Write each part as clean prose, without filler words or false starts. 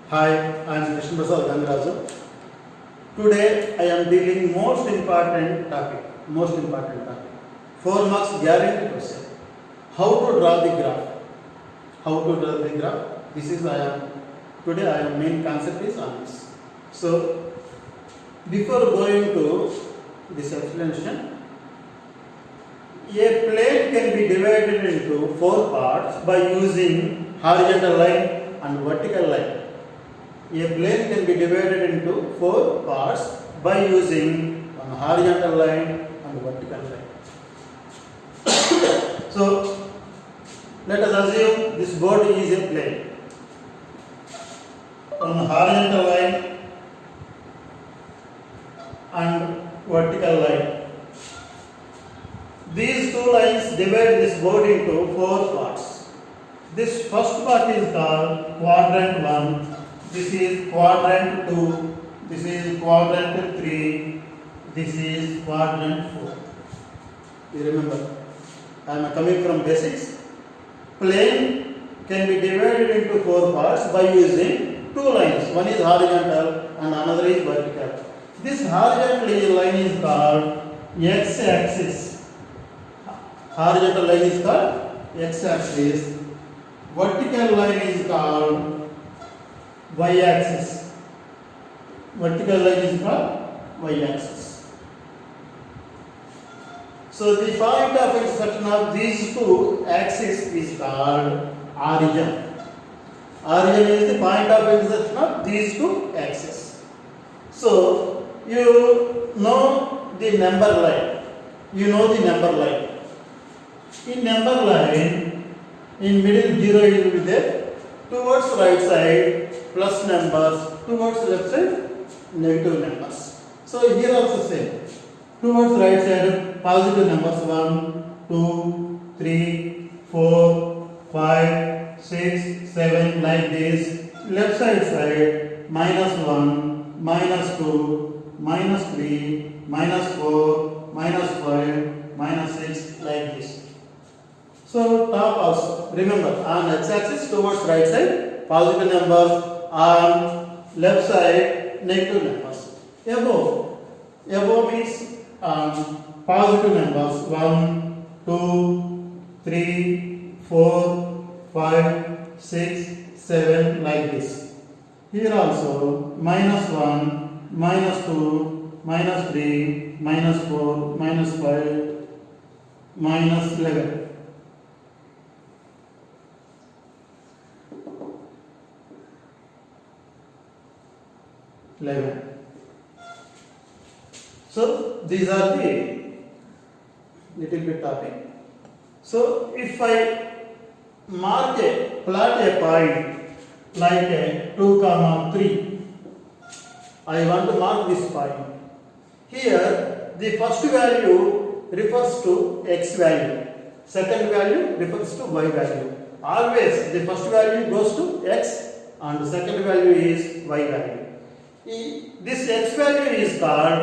Hi, I am Krishna Prasad Gangaraju. Today I am dealing most important topic. 4 marks guarantee question. How to draw the graph? This is today I am main concept is on this. So before going to this explanation, a plane can be divided into 4 parts by using horizontal line and vertical line. A plane can be divided into 4 parts by using one horizontal line and vertical line. So let us assume this board is a plane. One horizontal line and vertical line. These two lines divide this board into 4 parts. This first part is called quadrant 1. This is quadrant 2, this is quadrant 3, this is quadrant 4. You remember, I am coming from basics. Plane can be divided into 4 parts by using 2 lines. One is horizontal and another is vertical. This horizontal line is called x-axis. Horizontal line is called x-axis. Vertical line is called y-axis. Vertical line is called y-axis. So the point of intersection of these two axes is called origin. Origin is the point of intersection of these two axes. So you know the number line. In number line, in middle 0 will be there. Towards right side plus numbers, towards left side negative numbers. So here also same. Towards right side positive numbers 1, 2, 3, 4, 5, 6, 7 like this. Left side -1, -2, -3, -4, -5, -6 like this. So top also, remember on x-axis towards right side positive numbers, on left side negative numbers. Above means positive numbers 1, 2, 3, 4, 5, 6, 7 like this. Here also -1, -2, -3, -4, -5, -11. 11. So these are the little bit topic. So if I plot a point like a 2, 3, I want to mark this point. Here the first value refers to x value, second value refers to y value. Always the first value goes to x and the second value is y value. This x value is called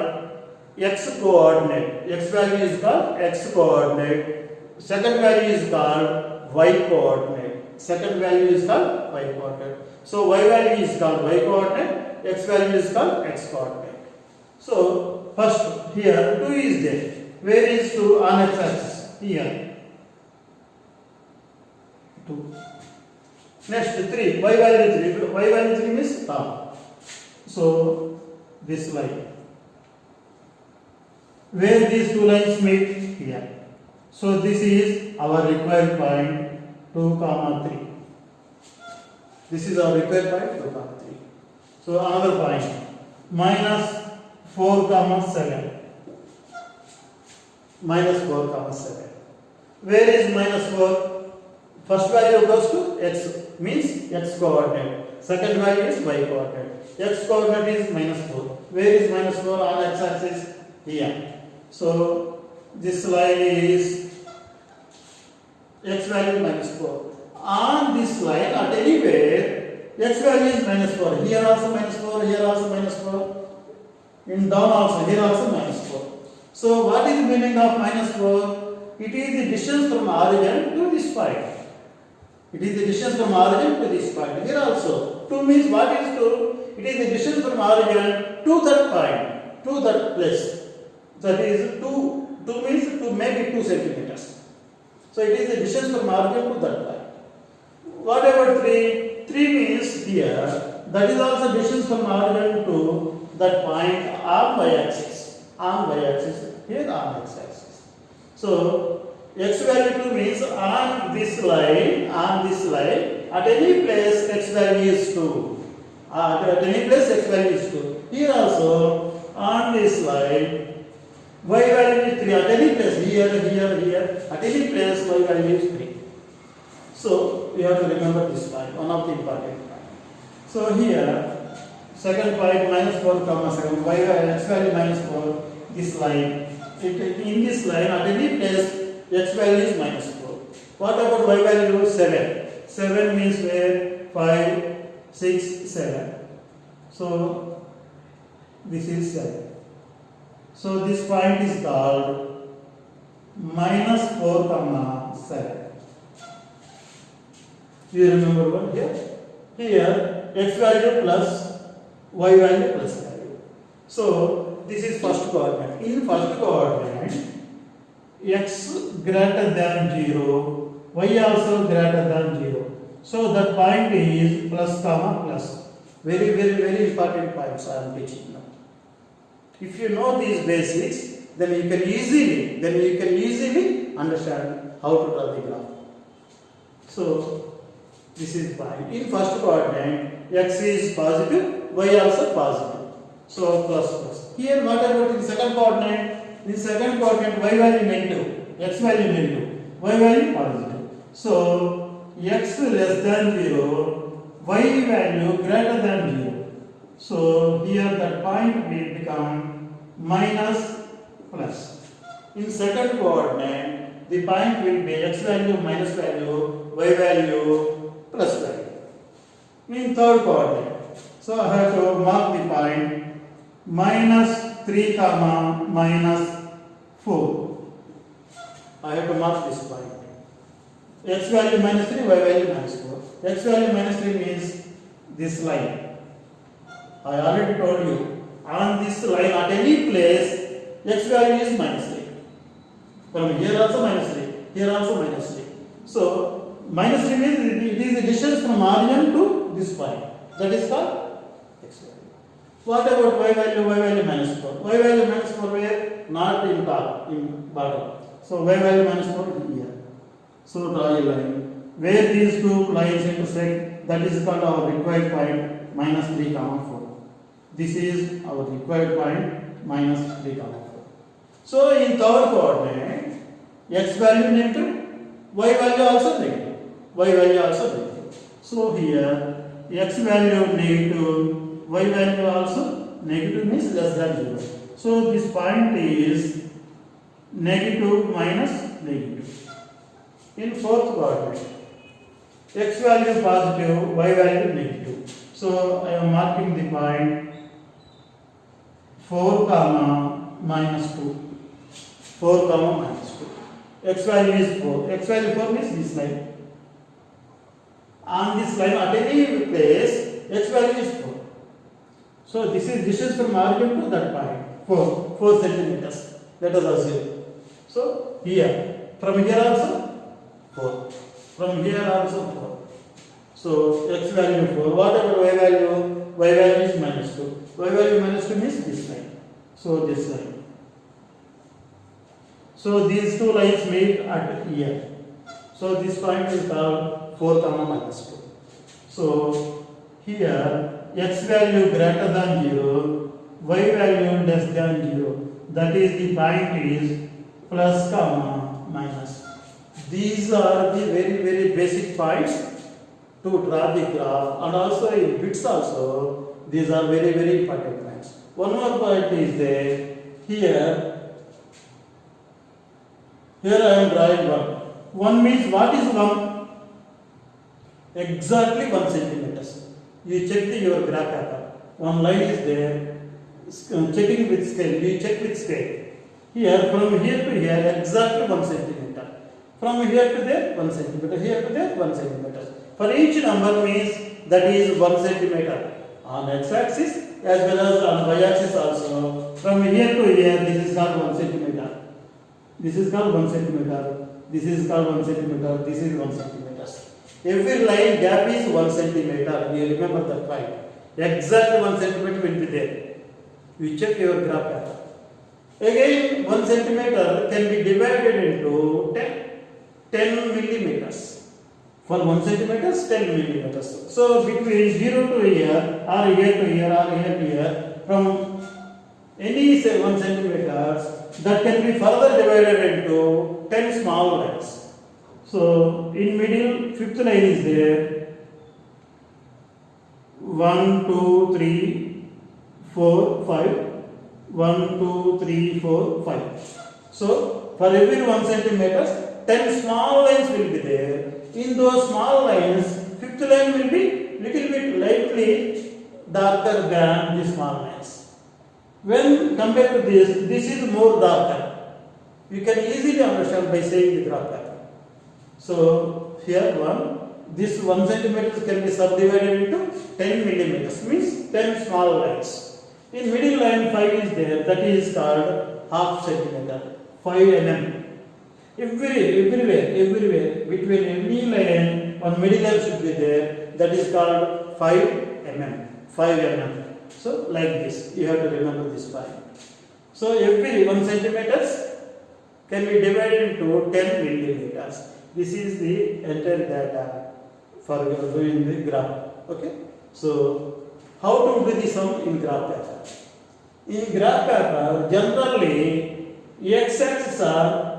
x coordinate. X value is called x coordinate. Second value is called y coordinate. Second value is called y coordinate. So y value is called y coordinate. X value is called x coordinate. So first here 2 is there. Where is 2 on x axis? Here 2. Next 3. Y value 3. Y value 3 means top. So this line, where these two lines meet here. So this is our required point 2, 3. This is our required point 2, 3. So another point -4, 7. -4, 7. Where is -4? First value goes to x, means x coordinate. Second value is y coordinate. X coordinate is -4. Where is -4 on x axis? Here. So this line is x value -4. On this line at anywhere x value is -4. Here also -4. Here also -4. In down also here also -4. So what is the meaning of -4? It is the distance from origin to this point. It is the distance from origin to this point. Here also 2 means what is 2? It is the distance from origin to that point, to that place. That is 2 means to make it 2 centimeters. So it is the distance from origin to that point. What about 3? 3 means here, that is also distance from origin to that point on y-axis. On y-axis, here on x-axis. So x value 2 means on this line, at any place x value is 2. At any place x value is 2. Here also, on this line, y value is 3. At any place, here, at any place y value is 3. So, you have to remember this point, one of the important points. So, here, second point, minus 4 comma 7, y value, x value minus 4, this line. In this line, at any place, x value is minus 4. What about y value? 7. 7 means where? 5, 6, 7. So, this is 7. So, this point is called minus 4 comma 7. You remember what here? Here, x value plus y value plus value. So, this is first coordinate. In first coordinate, x greater than 0, y also greater than 0. So, that point is plus comma plus. Very important points I am teaching now. If you know these basics, then you can easily understand how to draw the graph. So, this is point. In first coordinate, x is positive, y also positive. So, plus. Here, what about in second coordinate? In second coordinate, y value negative, x value negative, y value positive. So, x less than 0, y value greater than 0. So, here that point will become minus plus. In second coordinate, the point will be x value minus value, y value plus value. In third coordinate, so I have to mark the point minus 3 comma minus 4. I have to mark this point. X value minus 3, y value minus 4. X value minus 3 means this line. I already told you, on this line at any place, x value is minus 3. From here also minus 3, here also minus 3. So, minus 3 means it is the distance from origin to this point. That is called x value. What about y value? Y value minus 4. Y value minus 4 where? Not in top, in bottom. So, y value minus 4 is here. So, draw a line. Where these two lines intersect, that is called our required point minus 3 comma 4. This is our required point minus 3 comma 4. So, in third coordinate, x value negative, y value also negative. Y value also negative. So, here x value negative, y value also negative means less than 0. So, this point is negative minus negative. In fourth coordinate, x value positive, y value negative. So, I am marking the point 4 comma minus 2. 4 comma minus 2. X value is 4. X value 4 means this line. On this line at any place, x value is 4. So, this is distance from origin to that point, 4 centimeters. Let us assume. So, here, from here also 4. From here also 4. So, x value 4. What about y value? Y value is minus 2. Y value minus 2 means this line. So, this line. So, these two lines meet at here. So, this point is called 4 comma minus 2. So, here x value greater than 0, y value less than 0. That is the point is plus comma minus. These are the very basic points to draw the graph, and also in bits also these are very important points. One more point is there. Here I am drawing 1. 1 means what is 1? Exactly 1 centimeters. You check your graph paper. One line is there. Checking with scale. You check with scale. Here, from here to here, exactly 1 centimeter. From here to there, 1 centimeter. Here to there, 1 centimeter. For each number means that is 1 centimeter on x-axis as well as on y-axis also. From here to here, this is called 1 centimeter. This is called 1 centimeter. This is called 1 centimeter. This is 1 centimeter. Every line gap is 1 centimeter. You remember that point. Exact 1 centimeter will be there. You check your graph pattern. Again, 1 centimeter can be divided into 10 millimeters. For 1 centimeter, 10 millimeters. So between 0 to here, or here to here, or here to here, from any say 1 centimeters, that can be further divided into 10 small lines. So in middle, fifth line is there. 1, 2, 3, 4, 5. 1, 2, 3, 4, 5. So for every 1 centimeter, 10 small lines will be there. In those small lines, fifth line will be little bit lightly darker than the small lines. When compared to this is more darker. You can easily understand by saying the graph pattern. So here this 1 centimeter can be subdivided into 10 millimeters, means 10 small lines. In middle line 5 is there, that is called half centimeter, 5 mm. Everywhere, between every line, one middle line should be there, that is called 5 mm. So like this, you have to remember this point. So every 1 centimeters can be divided into 10 millimeters. This is the entire data for doing the graph. Okay. So how to do the sum in graph pattern? In graph pattern, generally x-axis are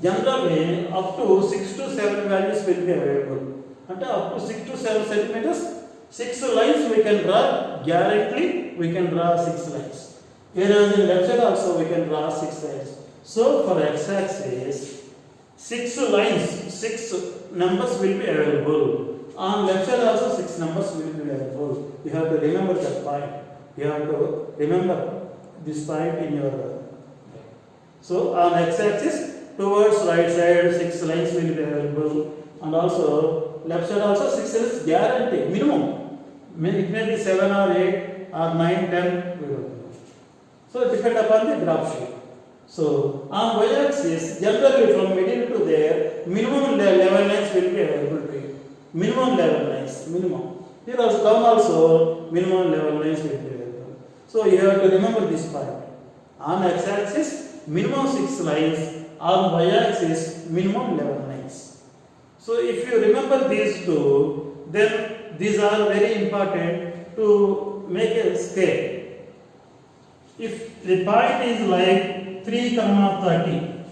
generally up to 6 to 7 values will be available. And up to 6 to 7 centimeters, 6 lines we can draw, guaranteed we can draw 6 lines. Whereas in left side also we can draw 6 lines. So for x-axis, 6 lines, 6 numbers will be available. On left side also 6 numbers will be available. You have to remember that point. You have to remember this point in your. So on x-axis, towards right side 6 lines will be available, and also left side also 6 is guaranteed minimum. It may be 7 or 8 or 9, 10. We don't know. So it depends upon the graph sheet. So on y-axis, generally from middle to there, minimum 11 lines will be available to you. Minimum 11 lines, minimum. Here also down also minimum 11 lines will be available. So you have to remember this point. On x-axis, minimum 6 lines. On y-axis, minimum 11 lines. So if you remember these two, then these are very important to make a scale. If the point is like 3, 30,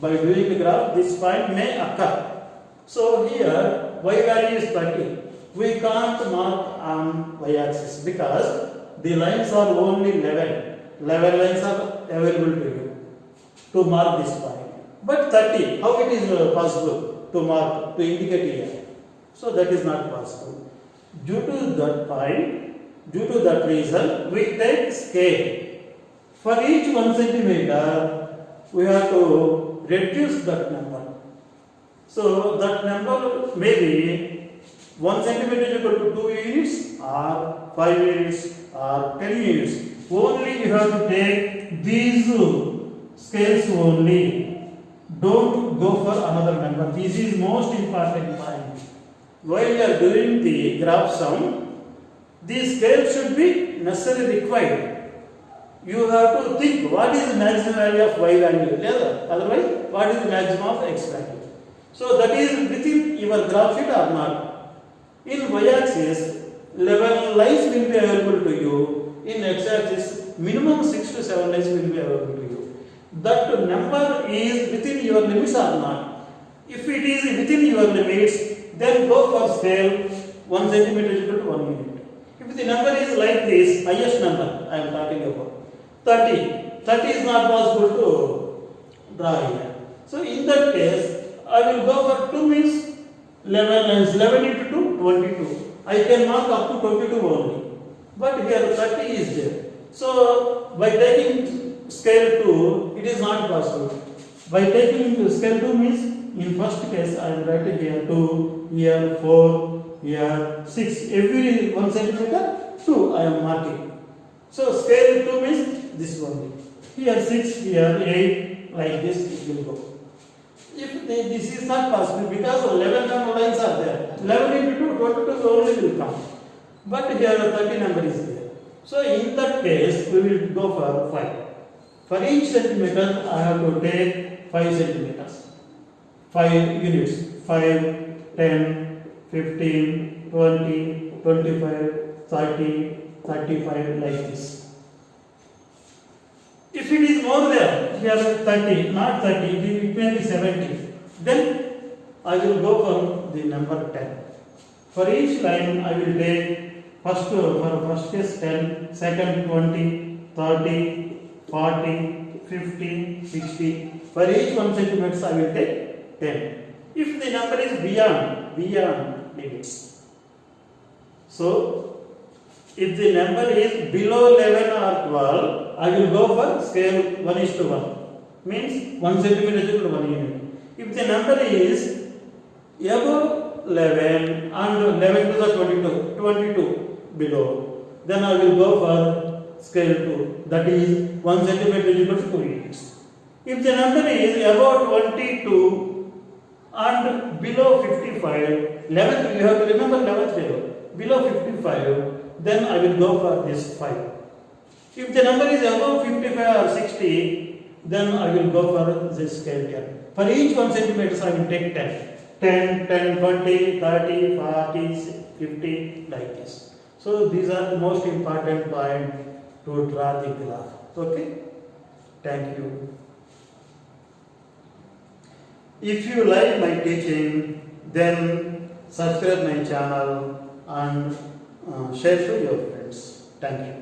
by doing the graph, this point may occur. So here, y value is 30. We can't mark on y-axis because the lines are only 11. 11 lines are available to you to mark this point. But 30, how it is possible to mark, to indicate here? So that is not possible. Due to that point, due to that reason, we take scale. For each 1 centimeter, we have to reduce that number. So that number may be 1 centimeter is equal to 2 units or 5 units or 10 units. Only you have to take these scales only. Don't go for another number. This is most important point. While you are doing the graph sum, the scale should be necessarily required. You have to think what is the maximum value of y value. Otherwise, what is the maximum of x value. So that is within your graph sheet or not. In y-axis, 11 lines will be available to you. In x-axis, minimum 6 to 7 lines will be available to you. That number is within your limits or not. If it is within your limits, then go for scale 1 centimeter is equal to 1 unit. If the number is like this, highest number I am talking about, 30. 30 is not possible to draw here. So in that case, I will go for 2 means 11 lines. 11 into 2, 22. I can mark up to 22 only. But here 30 is there. So by taking scale 2, it is not possible. By taking scale 2 means, in first case I am writing here 2, here 4, here 6. Every 1 centimeter, 2 I am marking. So scale 2 means this only. Here 6, here 8, like this it will go. If this is not possible because 11 number lines are there, 11 into 2, 22 only will come. But here 30 number is there. So in that case, we will go for 5. For each centimeter, I have to take 5 centimeters. 5 units. 5, 10, 15, 20, 25, 30, 35, like this. If it is more than here 30, not 30, it may be 70, then I will go for the number 10. For each line, I will take first case 10, second 20, 30, 40, 50, 60. For each 1 centimeter, I will take 10. If the number is beyond limits. So, if the number is below 11 or 12, I will go for scale 1:1. Means 1 centimeter to 1 unit. If the number is above 11 and 11 to the 22 below, then I will go for scale 2. That is 1 centimeter equals 2 units. If the number is above 22 and below 55, 11th, you have to remember 11th level, below 55, then I will go for this 5. If the number is above 55 or 60, then I will go for this scale 10. For each 1 centimeter, I will take 10. 10, 10, 20, 30, 40, 50, like this. So these are the most important points to draw the graph. Okay? Thank you. If you like my teaching, then subscribe my channel and share to your friends. Thank you.